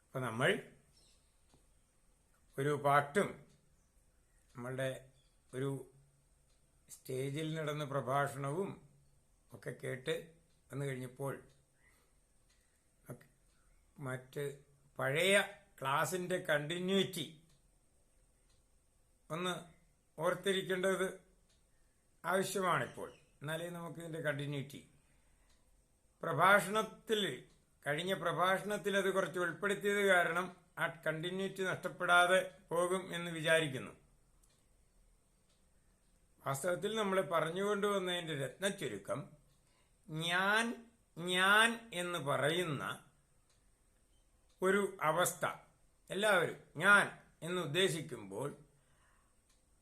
അപ്പം നമ്മൾ ഒരു പാട്ടും നമ്മളുടെ ഒരു സ്റ്റേജിൽ നടന്ന പ്രഭാഷണവും ഒക്കെ കേട്ട് വന്നു കഴിഞ്ഞപ്പോൾ മറ്റ് പഴയ ക്ലാസിൻ്റെ കണ്ടിന്യൂറ്റി ഒന്ന് ഓർത്തിരിക്കേണ്ടത് ആവശ്യമാണിപ്പോൾ. എന്നാലേ നമുക്കിതിൻ്റെ കണ്ടിന്യൂറ്റി കഴിഞ്ഞ പ്രഭാഷണത്തിൽ അത് കുറച്ച് ഉൾപ്പെടുത്തിയത് കാരണം ആ കണ്ടിന്യൂറ്റി നഷ്ടപ്പെടാതെ പോകും എന്ന് വിചാരിക്കുന്നു. വാസ്തവത്തിൽ നമ്മൾ പറഞ്ഞുകൊണ്ടുവന്നതിൻ്റെ രത്നച്ചുരുക്കം ഞാൻ എന്ന് പറയുന്ന ഒരു അവസ്ഥ, എല്ലാവരും ഞാൻ എന്ന് ഉദ്ദേശിക്കുമ്പോൾ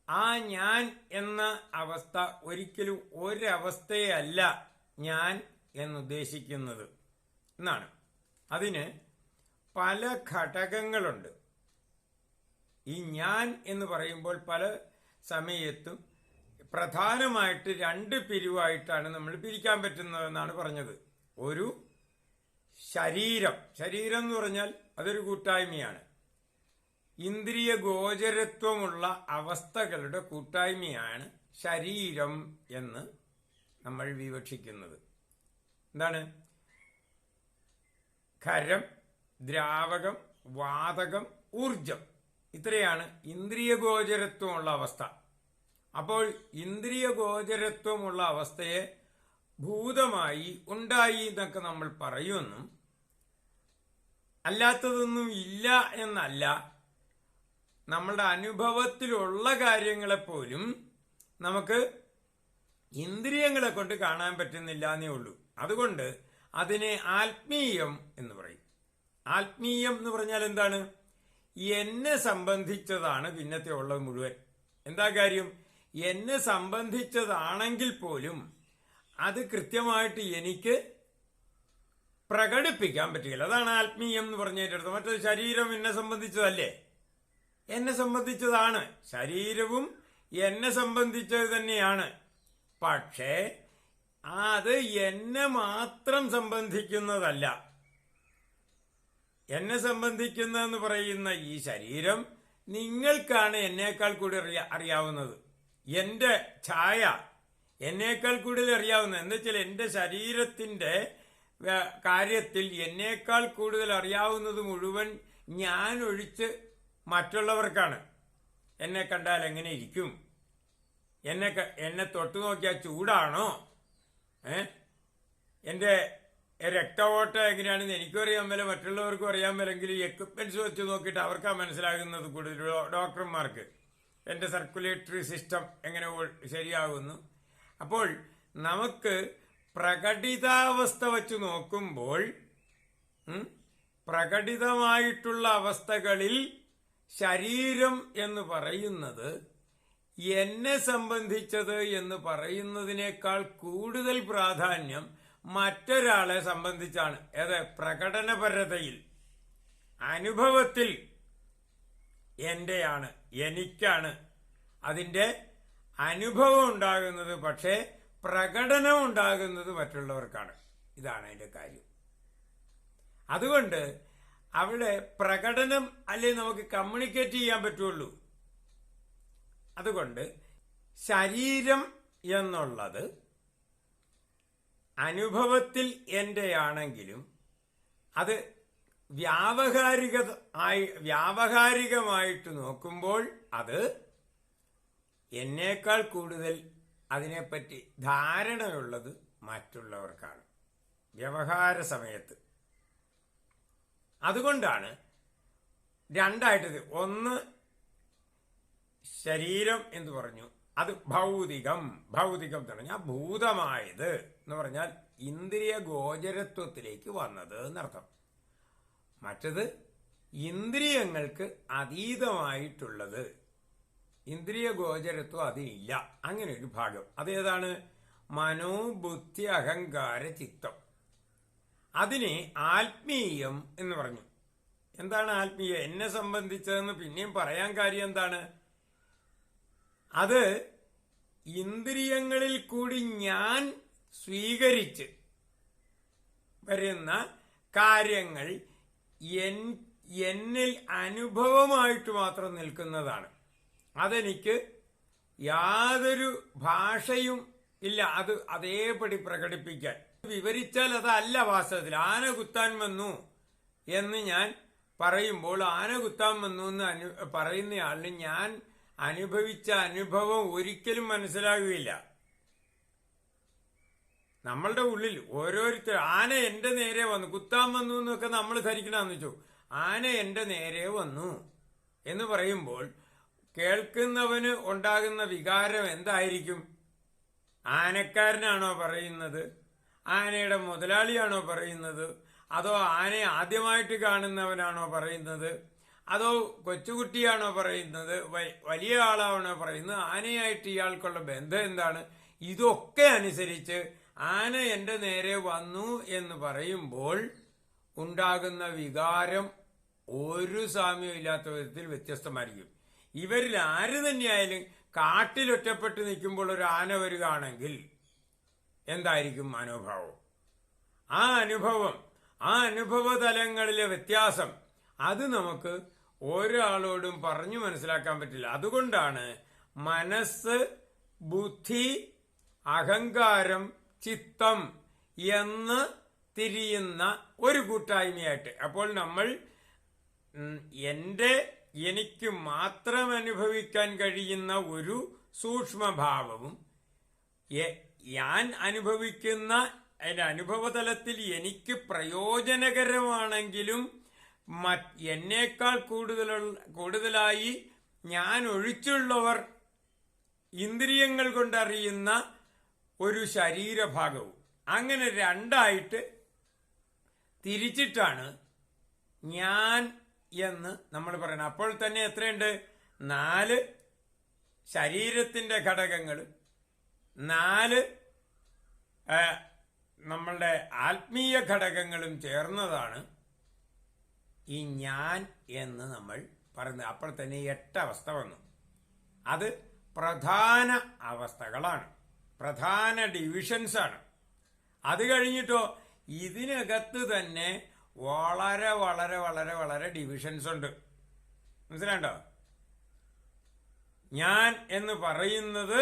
ആ ഞാൻ എന്ന അവസ്ഥ ഒരിക്കലും ഒരവസ്ഥയല്ല ഞാൻ എന്നുദ്ദേശിക്കുന്നത് എന്നാണ്. അതിന് പല ഘടകങ്ങളുണ്ട്. ഈ ഞാൻ എന്ന് പറയുമ്പോൾ പല സമയത്തും പ്രധാനമായിട്ട് രണ്ട് പിരിവായിട്ടാണ് നമ്മൾ പിരിക്കാൻ പറ്റുന്നതെന്നാണ് പറഞ്ഞത്. ഒരു ശരീരം എന്ന് പറഞ്ഞാൽ അതൊരു കൂട്ടായ്മയാണ്. ഇന്ദ്രിയ ഗോചരത്വമുള്ള അവസ്ഥകളുടെ കൂട്ടായ്മയാണ് ശരീരം എന്ന് നമ്മൾ വിവക്ഷിക്കുന്നത്. എന്താണ്? ഖരം, ദ്രാവകം, വാതകം, ഊർജം, ഇത്രയാണ് ഇന്ദ്രിയ ഗോചരത്വമുള്ള അവസ്ഥ. അപ്പോൾ ഇന്ദ്രിയ ഗോചരത്വമുള്ള അവസ്ഥയെ ഭൂതമായി ഉണ്ടായി എന്നൊക്കെ നമ്മൾ പറയുമെന്നും അല്ലാത്തതൊന്നും ഇല്ല എന്നല്ല, നമ്മളുടെ അനുഭവത്തിലുള്ള കാര്യങ്ങളെപ്പോലും നമുക്ക് ഇന്ദ്രിയങ്ങളെ കൊണ്ട് കാണാൻ പറ്റുന്നില്ല എന്നേ ഉള്ളൂ. അതുകൊണ്ട് അതിനെ ആത്മീയം എന്ന് പറയും. ആത്മീയം എന്ന് പറഞ്ഞാൽ എന്താണ്? എന്നെ സംബന്ധിച്ചതാണ് പിന്നത്തെ ഉള്ളത് മുഴുവൻ. എന്താ കാര്യം? എന്നെ സംബന്ധിച്ചതാണെങ്കിൽ പോലും അത് കൃത്യമായിട്ട് എനിക്ക് പ്രകടിപ്പിക്കാൻ പറ്റുകയില്ല. അതാണ് ആത്മീയം എന്ന് പറഞ്ഞതിൻ്റെ. മറ്റൊരു ശരീരം എന്നെ സംബന്ധിച്ചതല്ലേ? എന്നെ സംബന്ധിച്ചതാണ്. ശരീരവും എന്നെ സംബന്ധിച്ചത് തന്നെയാണ്. പക്ഷേ അത് എന്നെ മാത്രം സംബന്ധിക്കുന്നതല്ല. എന്നെ സംബന്ധിക്കുന്നതെന്ന് പറയുന്ന ഈ ശരീരം നിങ്ങൾക്കാണ് എന്നേക്കാൾ കൂടുതൽ അറിയാവുന്നത്. എന്റെ ഛായ എന്നേക്കാൾ കൂടുതൽ അറിയാവുന്നത്. എന്ന് വെച്ചാൽ എന്റെ ശരീരത്തിന്റെ കാര്യത്തിൽ എന്നേക്കാൾ കൂടുതൽ അറിയാവുന്നത് മുഴുവൻ ഞാൻ ഒഴിച്ച് മറ്റുള്ളവർക്കാണ്. എന്നെ കണ്ടാൽ എങ്ങനെ ഇരിക്കും, എന്നെ തൊട്ടു നോക്കിയാൽ ചൂടാണോ, എന്റെ രക്തഓട്ടം എങ്ങനെയാണെന്ന് എനിക്കും അറിയാൻ മേല, മറ്റുള്ളവർക്കും അറിയാൻ മേലെങ്കിൽ എക്യുപ്മെന്റ്സ് വെച്ച് നോക്കിയിട്ട് അവർക്കാ മനസ്സിലാകുന്നത് കൂടുതൽ ഡോക്ടർമാർക്ക്. എന്റെ സർക്കുലേറ്ററി സിസ്റ്റം എങ്ങനെ ശരിയാകുന്നു. അപ്പോൾ നമുക്ക് പ്രകടിതാവസ്ഥ വച്ച് നോക്കുമ്പോൾ പ്രകടിതമായിട്ടുള്ള അവസ്ഥകളിൽ ശരീരം എന്ന് പറയുന്നത് എന്നെ സംബന്ധിച്ചത് എന്ന് പറയുന്നതിനേക്കാൾ കൂടുതൽ പ്രാധാന്യം മറ്റൊരാളെ സംബന്ധിച്ചാണ്. ഏത്? പ്രകടനപരതയിൽ, അനുഭവത്തിൽ എന്റെയാണ്, എനിക്കാണ് അതിന്റെ അനുഭവം ഉണ്ടാകുന്നത്. പക്ഷേ പ്രകടനം ഉണ്ടാകുന്നത് മറ്റുള്ളവർക്കാണ്. ഇതാണ് അതിന്റെ കാര്യം. അതുകൊണ്ട് അവിടെ പ്രകടനം അല്ലേ നമുക്ക് കമ്മ്യൂണിക്കേറ്റ് ചെയ്യാൻ പറ്റുള്ളൂ. അതുകൊണ്ട് ശരീരം എന്നുള്ളത് അനുഭവത്തിൽ എന്റെയാണെങ്കിലും അത് വ്യാവഹാരികമായിട്ട് നോക്കുമ്പോൾ അത് എന്നേക്കാൾ കൂടുതൽ അതിനെപ്പറ്റി ധാരണയുള്ളത് മറ്റുള്ളവർക്കാണ് വ്യവഹാര സമയത്ത്. അതുകൊണ്ടാണ് രണ്ടായിട്ട്, ഒന്ന് ശരീരം എന്ന് പറഞ്ഞു, അത് ഭൗതികം തുടങ്ങിയ ഭൂതമായത് എന്ന് പറഞ്ഞാൽ ഇന്ദ്രിയ ഗോചരത്വത്തിലേക്ക് വന്നത് എന്നർത്ഥം. മറ്റത് ഇന്ദ്രിയങ്ങൾക്ക് അതീതമായിട്ടുള്ളത്, ഇന്ദ്രിയ ഗോചരത്വം അതിനില്ല, അങ്ങനെ ഒരു ഭാഗം. അതേതാണ്? മനോബുദ്ധി അഹങ്കാര ചിത്തം. അതിനെ ആത്മീയം എന്ന് പറഞ്ഞു. എന്താണ് ആത്മീയം? എന്നെ സംബന്ധിച്ചതെന്ന് പിന്നെയും പറയാൻ കാര്യം എന്താണ്? അത് ഇന്ദ്രിയങ്ങളിൽ കൂടി ഞാൻ സ്വീകരിച്ച് വരുന്ന കാര്യങ്ങൾ എന്നിൽ അനുഭവമായിട്ട് മാത്രം നിൽക്കുന്നതാണ്. അതെനിക്ക് യാതൊരു ഭാഷയും ഇല്ല അത് അതേപടി പ്രകടിപ്പിക്കാൻ. വിവരിച്ചാൽ അതല്ല വാസ്തവത്തിൽ. ആന കുത്താൻ വന്നു എന്ന് ഞാൻ പറയുമ്പോൾ ആന കുത്താൻ വന്നു എന്ന് പറയുന്നയാളിന് ഞാൻ അനുഭവിച്ച അനുഭവം ഒരിക്കലും മനസ്സിലാകുകയില്ല. നമ്മളുടെ ഉള്ളിൽ ഓരോരുത്തർ ആന എന്റെ നേരെ വന്നു, കുത്താൻ വന്നു എന്നൊക്കെ നമ്മൾ ധരിക്കണമെന്ന് വെച്ചു. ആന എന്റെ നേരെ വന്നു എന്ന് പറയുമ്പോൾ കേൾക്കുന്നവന് ഉണ്ടാകുന്ന വികാരം എന്തായിരിക്കും? ആനക്കാരനാണോ പറയുന്നത്? ആനയുടെ മുതലാളിയാണോ പറയുന്നത്? അതോ ആനയെ ആദ്യമായിട്ട് കാണുന്നവനാണോ പറയുന്നത്? അതോ കൊച്ചുകുട്ടിയാണോ പറയുന്നത്? വലിയ ആളാണോ പറയുന്നത്? ആനയായിട്ട് ഇയാൾക്കുള്ള ബന്ധം എന്താണ്? ഇതൊക്കെ അനുസരിച്ച് ആന എന്റെ നേരെ വന്നു എന്ന് പറയുമ്പോൾ ഉണ്ടാകുന്ന വികാരം ഒരു സാമ്യവും ഇല്ലാത്ത വിധത്തിൽ വ്യത്യസ്തമായിരിക്കും. ഇവരിൽ ആര് തന്നെയായാലും കാട്ടിലൊറ്റപ്പെട്ട് നിൽക്കുമ്പോൾ ഒരു ആന വരികയാണെങ്കിൽ എന്തായിരിക്കും മനോഭാവം? ആ അനുഭവ തലങ്ങളിലെ വ്യത്യാസം അത് നമുക്ക് ഒരാളോടും പറഞ്ഞു മനസ്സിലാക്കാൻ പറ്റില്ല. അതുകൊണ്ടാണ് മനസ്സ്, ബുദ്ധി, അഹങ്കാരം, ചിത്തം എന്ന് തിരിയുന്ന ഒരു കൂട്ടായ്മയായിട്ട്. അപ്പോൾ നമ്മൾ എനിക്ക് മാത്രം അനുഭവിക്കാൻ കഴിയുന്ന ഒരു സൂക്ഷ്മഭാവവും ഞാൻ അനുഭവിക്കുന്ന അതിന്റെ അനുഭവതലത്തിൽ എനിക്ക് പ്രയോജനകരമാണെങ്കിലും എന്നേക്കാൾ കൂടുതലായി ഞാൻ ഒഴിച്ചുള്ളവർ ഇന്ദ്രിയങ്ങൾ കൊണ്ടറിയുന്ന ഒരു ശരീരഭാഗവും, അങ്ങനെ രണ്ടായിട്ട് തിരിച്ചിട്ടാണ് ഞാൻ എന്ന് നമ്മൾ പറയുന്നത്. അപ്പോൾ തന്നെ എത്രയുണ്ട്? 4 ശരീരത്തിന്റെ ഘടകങ്ങൾ, 4 നമ്മളുടെ ആത്മീയ ഘടകങ്ങളും ചേർന്നതാണ് ഈ ഞാൻ എന്ന് നമ്മൾ പറയുന്നത്. അപ്പോൾ തന്നെ 8 അവസ്ഥ വന്നു. അത് പ്രധാന അവസ്ഥകളാണ്, പ്രധാന ഡിവിഷൻസ് ആണ്. അത് കഴിഞ്ഞിട്ടോ ഇതിനകത്ത് തന്നെ വളരെ വളരെ വളരെ വളരെ ഡിവിഷൻസ് ഉണ്ട്. മനസ്സിലാണ്ടോ? ഞാൻ എന്ന് പറയുന്നത്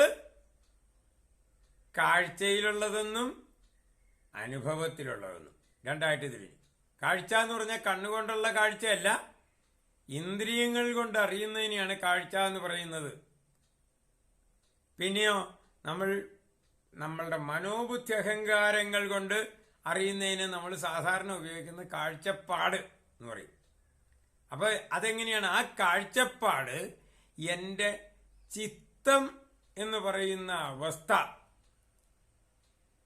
കാഴ്ചയിലുള്ളതെന്നും അനുഭവത്തിലുള്ളതെന്നും രണ്ടായിട്ട് തിരിഞ്ഞു. കാഴ്ച എന്ന് പറഞ്ഞാൽ കണ്ണുകൊണ്ടുള്ള കാഴ്ചയല്ല, ഇന്ദ്രിയങ്ങൾ കൊണ്ട് അറിയുന്നതിനെയാണ് കാഴ്ച എന്ന് പറയുന്നത്. പിന്നെയോ നമ്മളുടെ മനോബുദ്ധി അഹങ്കാരങ്ങൾ കൊണ്ട് അറിയുന്നതിന് നമ്മൾ സാധാരണ ഉപയോഗിക്കുന്ന കാഴ്ചപ്പാട് എന്ന് പറയും. അപ്പൊ അതെങ്ങനെയാണ്? ആ കാഴ്ചപ്പാട് എൻ്റെ ചിത്തം എന്ന് പറയുന്ന അവസ്ഥ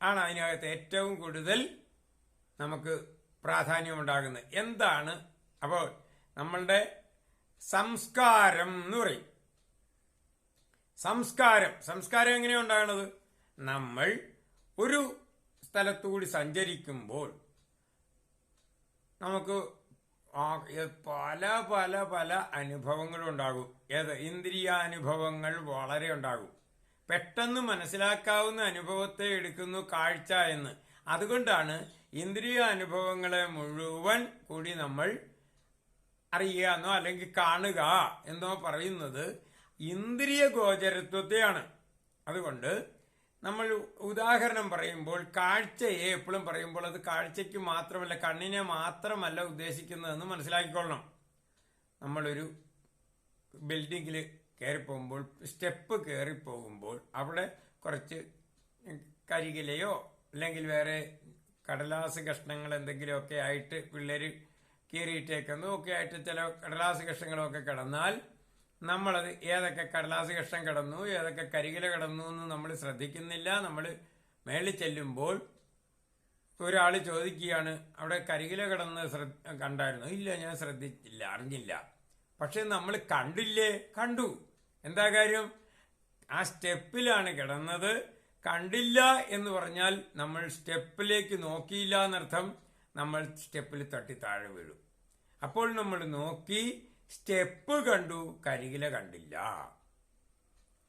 ആണ് അതിനകത്ത് ഏറ്റവും കൂടുതൽ നമുക്ക് പ്രാധാന്യമുണ്ടാകുന്നത്. എന്താണ്? അപ്പോൾ നമ്മളുടെ സംസ്കാരം എന്ന് പറയും. സംസ്കാരം എങ്ങനെയാണ് ഉണ്ടാകുന്നത്? നമ്മൾ ഒരു സ്ഥലത്തുകൂടി സഞ്ചരിക്കുമ്പോൾ നമുക്ക് പല പല പല അനുഭവങ്ങളും ഉണ്ടാകും. ഇന്ദ്രിയാനുഭവങ്ങൾ വളരെ ഉണ്ടാകും. പെട്ടെന്ന് മനസ്സിലാക്കാവുന്ന അനുഭവത്തെ എടുക്കുന്നു കാഴ്ച എന്ന്. അതുകൊണ്ടാണ് ഇന്ദ്രിയ അനുഭവങ്ങളെ മുഴുവൻ കൂടി നമ്മൾ അറിയുക എന്നോ അല്ലെങ്കിൽ കാണുക എന്നോ പറയുന്നത് ഇന്ദ്രിയ ഗോചരത്വത്തെയാണ്. അതുകൊണ്ട് നമ്മൾ ഉദാഹരണം പറയുമ്പോൾ കാഴ്ചയെ എപ്പോഴും പറയുമ്പോൾ അത് കാഴ്ചയ്ക്ക് മാത്രമല്ല, കണ്ണിനെ മാത്രമല്ല ഉദ്ദേശിക്കുന്നതെന്ന് മനസ്സിലാക്കിക്കൊള്ളണം. നമ്മളൊരു ബിൽഡിങ്ങിൽ കയറിപ്പോകുമ്പോൾ, സ്റ്റെപ്പ് കയറിപ്പോകുമ്പോൾ അവിടെ കുറച്ച് കരികിലയോ അല്ലെങ്കിൽ വേറെ കടലാസ് കഷ്ണങ്ങൾ എന്തെങ്കിലുമൊക്കെ ആയിട്ട് പിള്ളേർ കീറിയിട്ടേക്കുന്നതും ഒക്കെ ആയിട്ട് ചില കടലാസ് കഷ്ണങ്ങളൊക്കെ കിടന്നാൽ നമ്മളത് ഏതൊക്കെ കടലാസ് കഷ്ണം കിടന്നു, ഏതൊക്കെ കരികില കിടന്നു എന്ന് നമ്മൾ ശ്രദ്ധിക്കുന്നില്ല. നമ്മൾ മേളിൽ ചെല്ലുമ്പോൾ ഒരാൾ ചോദിക്കുകയാണ്, അവിടെ കരികില കിടന്ന് കണ്ടായിരുന്നു? ഇല്ല, ഞാൻ ശ്രദ്ധിച്ചില്ല, അറിഞ്ഞില്ല. പക്ഷെ നമ്മൾ കണ്ടില്ലേ? കണ്ടു. എന്താ കാര്യം? ആ സ്റ്റെപ്പിലാണ് കിടന്നത്. കണ്ടില്ല എന്ന് പറഞ്ഞാൽ നമ്മൾ സ്റ്റെപ്പിലേക്ക് നോക്കിയില്ല എന്നർത്ഥം. നമ്മൾ സ്റ്റെപ്പിൽ തട്ടി താഴെ വീഴും. അപ്പോൾ നമ്മൾ നോക്കി, സ്റ്റെപ്പ് കണ്ടു, കരികില കണ്ടില്ല.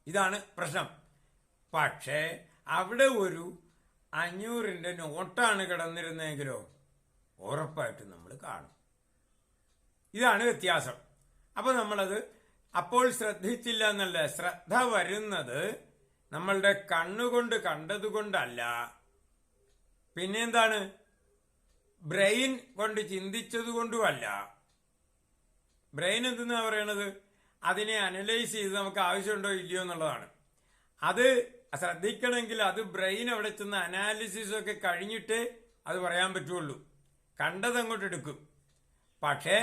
ഇതാണ് പ്രശ്നം. പക്ഷേ അവിടെ ഒരു 500-ന്റെ നോട്ടാണ് കിടന്നിരുന്നെങ്കിലോ ഉറപ്പായിട്ടും നമ്മൾ കാണും. ഇതാണ് വ്യത്യാസം. അപ്പൊ നമ്മളത് അപ്പോൾ ശ്രദ്ധിച്ചില്ല എന്നല്ല, ശ്രദ്ധ വരുന്നത് നമ്മളുടെ കണ്ണുകൊണ്ട് കണ്ടതുകൊണ്ടല്ല, പിന്നെ എന്താണ്, ബ്രെയിൻ കൊണ്ട് ചിന്തിച്ചതുകൊണ്ടുമല്ല. ബ്രെയിൻ എന്തെന്നാ പറയണത്, അതിനെ അനലൈസ് ചെയ്ത് നമുക്ക് ആവശ്യമുണ്ടോ ഇല്ലയോ എന്നുള്ളതാണ്. അത് ശ്രദ്ധിക്കണമെങ്കിൽ അത് ബ്രെയിൻ അവിടെ ചെന്ന് അനാലിസിസ് ഒക്കെ കഴിഞ്ഞിട്ട് അത് പറയാൻ പറ്റുള്ളൂ. കണ്ടത് അങ്ങോട്ട് എടുക്കും. പക്ഷേ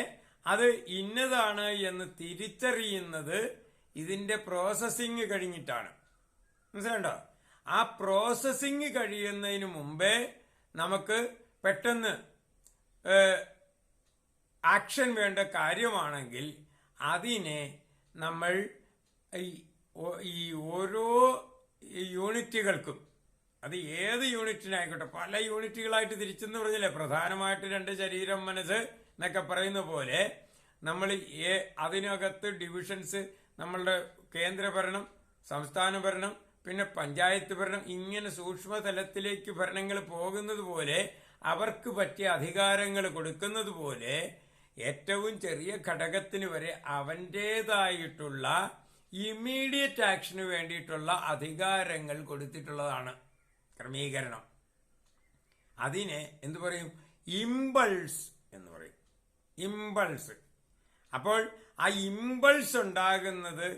അത് ഇന്നതാണ് എന്ന് തിരിച്ചറിയുന്നത് ഇതിന്റെ പ്രോസസ്സിങ് കഴിഞ്ഞിട്ടാണ്. മനസ്സിലുണ്ടോ? ആ പ്രോസസ്സിങ് കഴിയുന്നതിന് മുമ്പേ നമുക്ക് പെട്ടെന്ന് ആക്ഷൻ വേണ്ട കാര്യമാണെങ്കിൽ അതിനെ നമ്മൾ ഈ ഓരോ യൂണിറ്റുകൾക്കും, അത് ഏത് യൂണിറ്റിനായിക്കോട്ടെ, പല യൂണിറ്റുകളായിട്ട് തിരിച്ചെന്ന് പറഞ്ഞില്ലേ, പ്രധാനമായിട്ട് 2 ശരീരം മനസ്സ് എന്നൊക്കെ പറയുന്ന പോലെ നമ്മൾ അതിനകത്ത് ഡിവിഷൻസ്, നമ്മളുടെ കേന്ദ്രഭരണം, സംസ്ഥാന ഭരണം, പിന്നെ പഞ്ചായത്ത് ഭരണം, ഇങ്ങനെ സൂക്ഷ്മതലത്തിലേക്ക് ഭരണങ്ങൾ പോകുന്നത് പോലെ, അവർക്ക് പറ്റിയ അധികാരങ്ങൾ കൊടുക്കുന്നത് പോലെ ഏറ്റവും ചെറിയ ഘടകത്തിന് വരെ അവൻ്റേതായിട്ടുള്ള ഇമ്മീഡിയറ്റ് ആക്ഷന് വേണ്ടിയിട്ടുള്ള അധികാരങ്ങൾ കൊടുത്തിട്ടുള്ളതാണ് ക്രമീകരണം. അതിനെ എന്തു പറയും, ഇമ്പൾസ് എന്ന് പറയും. ഇമ്പൾസ്. അപ്പോൾ ആ ഇമ്പൾസ് ഉണ്ടാകുന്നത്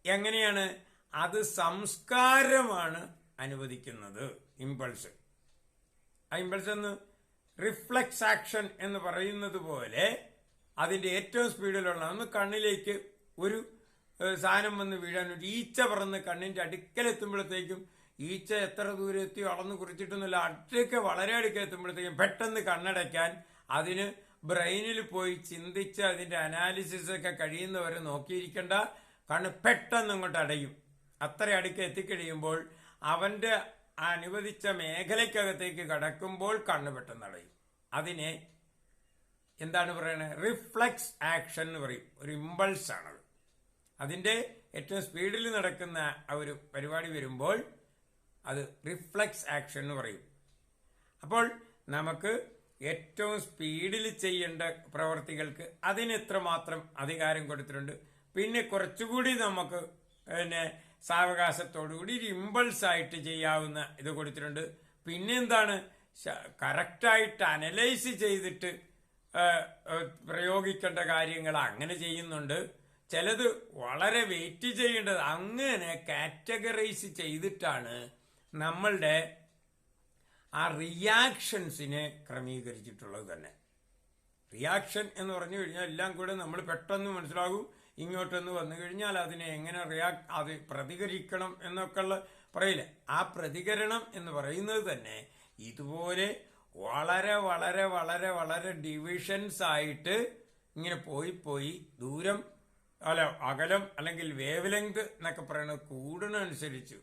എങ്ങനെയാണ്, അത് സംസ്കാരമാണ് അനുവദിക്കുന്നത്. ഇമ്പൾസ്, ആ ഇമ്പൾസ് എന്ന് റിഫ്ലക്സ് ആക്ഷൻ എന്ന് പറയുന്നത് പോലെ അതിന്റെ ഏറ്റവും സ്പീഡിലുള്ള, ഒന്ന് കണ്ണിലേക്ക് ഒരു സാധനം വന്ന് വീഴാൻ, ഒരു ഈച്ച പറന്ന് കണ്ണിന്റെ അടുക്കലെത്തുമ്പോഴത്തേക്കും, ഈച്ച എത്ര ദൂരം എത്തിയോ അളന്ന് കുറിച്ചിട്ടൊന്നുമില്ല, അടുക്കെ വളരെ അടുക്കെത്തുമ്പോഴത്തേക്കും പെട്ടെന്ന് കണ്ണടയ്ക്കാൻ അതിന് ബ്രെയിനിൽ പോയി ചിന്തിച്ച് അതിന്റെ അനാലിസിസ് ഒക്കെ കഴിയുന്നവരെ നോക്കിയിരിക്കേണ്ട, കണ്ണ് പെട്ടെന്ന് അങ്ങോട്ട് അടയും. അത്ര അടുക്ക് എത്തിക്കഴിയുമ്പോൾ അവന്റെ അനുവദിച്ച മേഖലയ്ക്കകത്തേക്ക് കടക്കുമ്പോൾ കണ്ണ് പെട്ടെന്ന് അടയും. അതിനെ എന്താണ് പറയണത്, റിഫ്ലക്സ് ആക്ഷൻ എന്ന് പറയും. ഒരു ഇമ്പൾസ് ആണത്. അതിന്റെ ഏറ്റവും സ്പീഡിൽ നടക്കുന്ന ആ ഒരു പരിപാടി വരുമ്പോൾ അത് റിഫ്ലക്സ് ആക്ഷൻ എന്ന് പറയും. അപ്പോൾ നമുക്ക് ഏറ്റവും സ്പീഡിൽ ചെയ്യേണ്ട പ്രവർത്തികൾക്ക് അതിന് എത്രമാത്രം അധികാരം കൊടുത്തിട്ടുണ്ട്. പിന്നെ കുറച്ചുകൂടി നമുക്ക് പിന്നെ സാവകാശത്തോടുകൂടി ഒരു ഇമ്പൾസ് ആയിട്ട് ചെയ്യാവുന്ന ഇത് കൊടുത്തിട്ടുണ്ട്. പിന്നെ എന്താണ്, കറക്റ്റായിട്ട് അനലൈസ് ചെയ്തിട്ട് പ്രയോഗിക്കേണ്ട കാര്യങ്ങൾ അങ്ങനെ ചെയ്യുന്നുണ്ട്. ചിലത് വളരെ വെയിറ്റ് ചെയ്യേണ്ടത്, അങ്ങനെ കാറ്റഗറൈസ് ചെയ്തിട്ടാണ് നമ്മളുടെ ആ റിയാക്ഷൻസിനെ ക്രമീകരിച്ചിട്ടുള്ളത് തന്നെ. റിയാക്ഷൻ എന്ന് പറഞ്ഞു കഴിഞ്ഞാൽ എല്ലാം കൂടെ നമ്മൾ പെട്ടെന്ന് മനസ്സിലാകും. ഇങ്ങോട്ടൊന്ന് വന്നു കഴിഞ്ഞാൽ അതിനെ എങ്ങനെ അത് പ്രതികരിക്കണം എന്നൊക്കെയുള്ള പറയില്ല. ആ പ്രതികരണം എന്ന് പറയുന്നത് തന്നെ ഇതുപോലെ വളരെ വളരെ വളരെ വളരെ ഡിവിഷൻസ് ആയിട്ട് ഇങ്ങനെ പോയി ദൂരം അകലം അല്ലെങ്കിൽ വേവ് ലെങ്ത് എന്നൊക്കെ പറയുന്നത് കൂടുന്നതനുസരിച്ച്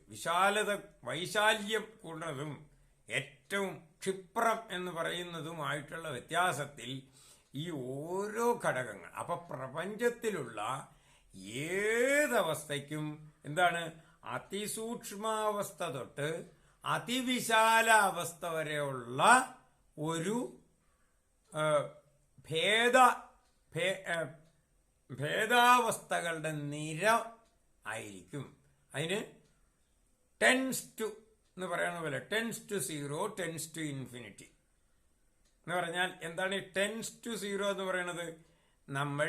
വൈശാല്യം കൂടുന്നതും ഏറ്റവും ക്ഷിപ്രം എന്ന് പറയുന്നതുമായിട്ടുള്ള വ്യത്യാസത്തിൽ ഈ ഓരോ ഘടകങ്ങൾ, അപ്പൊ പ്രപഞ്ചത്തിലുള്ള ഏതവസ്ഥയ്ക്കും എന്താണ്, അതിസൂക്ഷ്മാവസ്ഥ തൊട്ട് അതിവിശാല അവസ്ഥ വരെയുള്ള ഒരു ഭേദാവസ്ഥകളുടെ നിര ആയിരിക്കും. അതിന് ടെൻസ് ടു എന്ന് പറയുന്ന പോലെ tends to 0, tends to infinity എന്ന് പറഞ്ഞാൽ എന്താണ് ഈ ടെൻസ് ടു 0 എന്ന് പറയുന്നത്? നമ്മൾ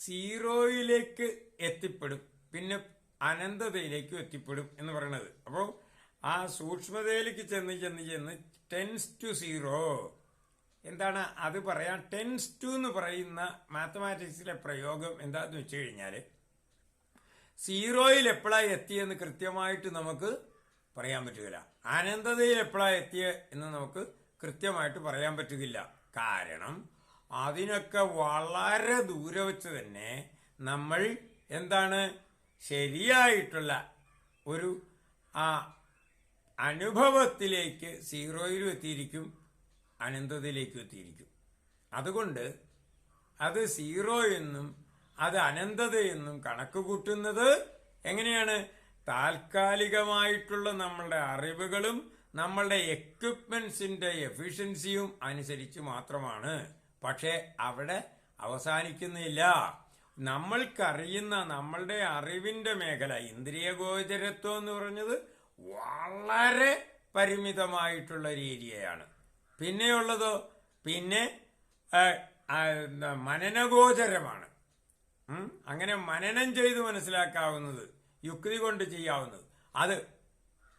0യിലേക്ക് എത്തിപ്പെടും, പിന്നെ അനന്തതയിലേക്കും എത്തിപ്പെടും എന്ന് പറയുന്നത്. അപ്പോൾ ആ സൂക്ഷ്മതയിലേക്ക് ചെന്ന് ടെൻസ് ടു 0 എന്താണ് അത് പറയാൻ, ടെൻസ് ടു എന്ന് പറയുന്ന മാത്തമാറ്റിക്സിലെ പ്രയോഗം എന്താന്ന് വെച്ച് കഴിഞ്ഞാൽ 0യിൽ എപ്പോഴാണ് എത്തിയെന്ന് കൃത്യമായിട്ട് നമുക്ക് പറയാൻ പറ്റുകയില്ല, അനന്തതയിൽ എപ്പോഴാണ് എത്തിയ എന്ന് നമുക്ക് കൃത്യമായിട്ട് പറയാൻ പറ്റുകയില്ല. കാരണം അതിനൊക്കെ വളരെ ദൂരെ വെച്ച് തന്നെ നമ്മൾ എന്താണ് ശരിയായിട്ടുള്ള ഒരു ആ അനുഭവത്തിലേക്ക് 0യിലും എത്തിയിരിക്കും, അനന്തതയിലേക്കും എത്തിയിരിക്കും. അതുകൊണ്ട് അത് 0 എന്നും അത് അനന്തതയെന്നും കണക്ക് കൂട്ടുന്നത് എങ്ങനെയാണ്? താൽക്കാലികമായിട്ടുള്ള നമ്മളുടെ അറിവുകളും നമ്മളുടെ എക്വിപ്മെന്റ്സിന്റെ എഫിഷ്യൻസിയും അനുസരിച്ച് മാത്രമാണ്. പക്ഷെ അവിടെ അവസാനിക്കുന്നില്ല. നമ്മൾക്കറിയുന്ന നമ്മളുടെ അറിവിന്റെ മേഖല ഇന്ദ്രിയഗോചരത്വം എന്ന് പറഞ്ഞത് വളരെ പരിമിതമായിട്ടുള്ള ഒരു ഏരിയയാണ്. പിന്നെയുള്ളതോ പിന്നെ മനനഗോചരമാണ്. അങ്ങനെ മനനം ചെയ്ത് മനസ്സിലാക്കാവുന്നത്, യുക്തി കൊണ്ട് ചെയ്യാവുന്നത്, അത്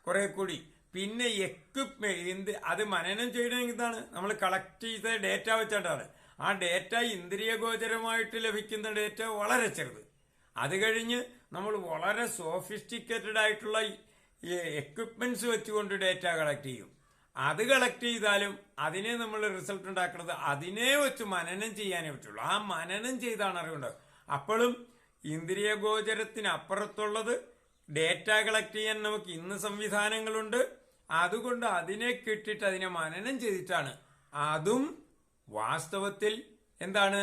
കുറെ കൂടി. പിന്നെ എക്വിപ്മെന്റ് അത് മനനം ചെയ്യണമെങ്കിൽ എന്താണ്, നമ്മൾ കളക്ട് ചെയ്ത ഡേറ്റ വെച്ചിട്ടാണ്. ആ ഡേറ്റ ഇന്ദ്രിയഗോചരമായിട്ട് ലഭിക്കുന്ന ഡേറ്റ വളരെ ചെറുത്. അത് കഴിഞ്ഞ് നമ്മൾ വളരെ സോഫിസ്റ്റിക്കേറ്റഡ് ആയിട്ടുള്ള എക്വിപ്മെന്റ്സ് വെച്ചുകൊണ്ട് ഡേറ്റ കളക്ട് ചെയ്യും. അത് കളക്ട് ചെയ്താലും അതിനെ നമ്മൾ റിസൾട്ട് ഉണ്ടാക്കുന്നത് അതിനെ വെച്ച് മനനം ചെയ്യാനേ പറ്റുള്ളൂ. ആ മനനം ചെയ്താണ് അറിവുണ്ടാകും. അപ്പോഴും ഇന്ദ്രിയഗോചരത്തിന് അപ്പുറത്തുള്ളത് ഡേറ്റ കളക്ട് ചെയ്യാൻ നമുക്ക് ഇന്ന് സംവിധാനങ്ങളുണ്ട്. അതുകൊണ്ട് അതിനെ കിട്ടിയിട്ട് അതിനെ മനനം ചെയ്തിട്ടാണ്. അതും വാസ്തവത്തിൽ എന്താണ്,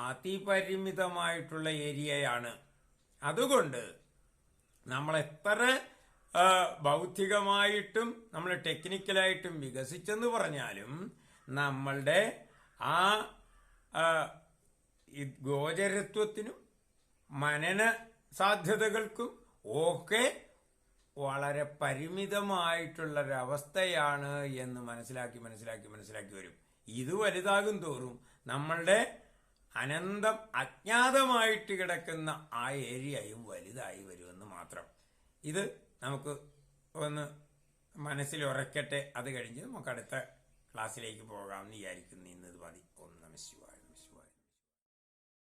അതിപരിമിതമായിട്ടുള്ള ഏരിയയാണ്. അതുകൊണ്ട് നമ്മൾ എത്ര ബൗദ്ധികമായിട്ടും നമ്മൾ ടെക്നിക്കലായിട്ടും വികസിച്ചെന്ന് പറഞ്ഞാലും നമ്മളുടെ ആ ഗോചരത്വത്തിനും മനന സാധ്യതകൾക്കും ഒക്കെ വളരെ പരിമിതമായിട്ടുള്ളൊരവസ്ഥയാണ് എന്ന് മനസ്സിലാക്കി വരും. ഇത് വലുതാകും തോറും നമ്മളുടെ അനന്തം അജ്ഞാതമായിട്ട് കിടക്കുന്ന ആ ഏരിയയും വലുതായി വരുമെന്ന് മാത്രം. ഇത് നമുക്ക് ഒന്ന് മനസ്സിൽ ഉറക്കട്ടെ. അത് കഴിഞ്ഞ് നമുക്ക് അടുത്ത ക്ലാസ്സിലേക്ക് പോകാമെന്ന് വിചാരിക്കുന്നു. ഇന്നത് മതി. ഓം നമഃ ശിവായ.